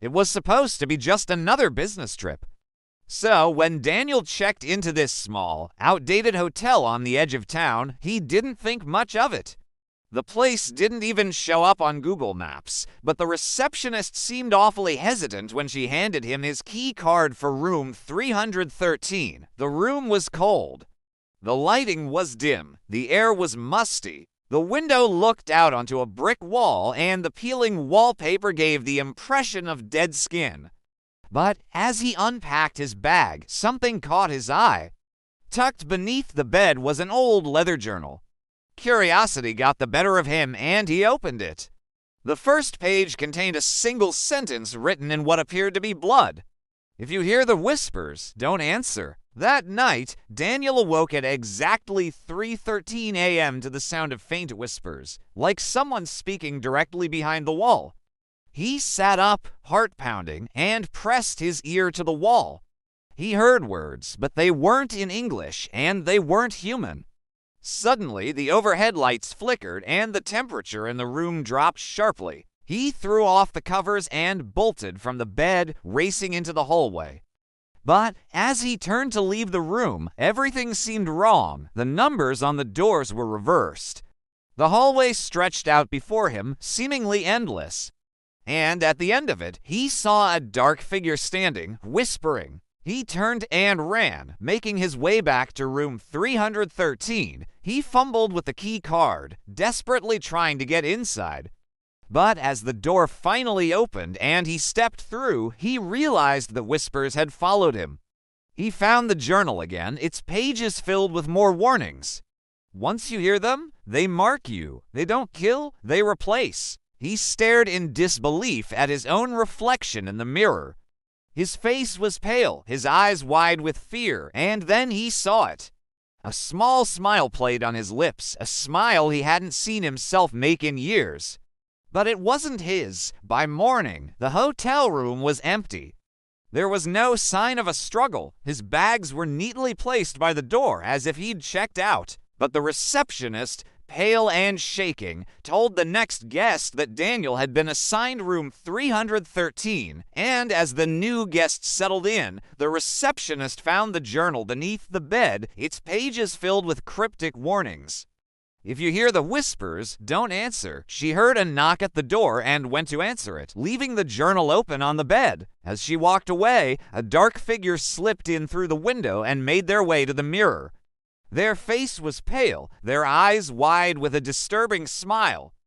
It was supposed to be just another business trip. So, when Daniel checked into this small, outdated hotel on the edge of town, he didn't think much of it. The place didn't even show up on Google Maps, but the receptionist seemed awfully hesitant when she handed him his key card for room 313. The room was cold. The lighting was dim. The air was musty. The window looked out onto a brick wall, and the peeling wallpaper gave the impression of dead skin. But as he unpacked his bag, something caught his eye. Tucked beneath the bed was an old leather journal. Curiosity got the better of him, and he opened it. The first page contained a single sentence written in what appeared to be blood. If you hear the whispers, don't answer. That night, Daniel awoke at exactly 3:13 a.m. to the sound of faint whispers, like someone speaking directly behind the wall. He sat up, heart pounding, and pressed his ear to the wall. He heard words, but they weren't in English, and they weren't human. Suddenly, the overhead lights flickered, and the temperature in the room dropped sharply. He threw off the covers and bolted from the bed, racing into the hallway. But as he turned to leave the room, everything seemed wrong. The numbers on the doors were reversed. The hallway stretched out before him, seemingly endless. And at the end of it, he saw a dark figure standing, whispering. He turned and ran, making his way back to room 313. He fumbled with the key card, desperately trying to get inside. But as the door finally opened and he stepped through, he realized the whispers had followed him. He found the journal again, its pages filled with more warnings. Once you hear them, they mark you. They don't kill, they replace. He stared in disbelief at his own reflection in the mirror. His face was pale, his eyes wide with fear, and then he saw it. A small smile played on his lips, a smile he hadn't seen himself make in years. But it wasn't his. By morning, the hotel room was empty. There was no sign of a struggle. His bags were neatly placed by the door as if he'd checked out. But the receptionist, pale and shaking, told the next guest that Daniel had been assigned room 313, and as the new guest settled in, the receptionist found the journal beneath the bed, its pages filled with cryptic warnings. If you hear the whispers, don't answer. She heard a knock at the door and went to answer it, leaving the journal open on the bed. As she walked away, a dark figure slipped in through the window and made their way to the mirror. Their face was pale, their eyes wide with a disturbing smile.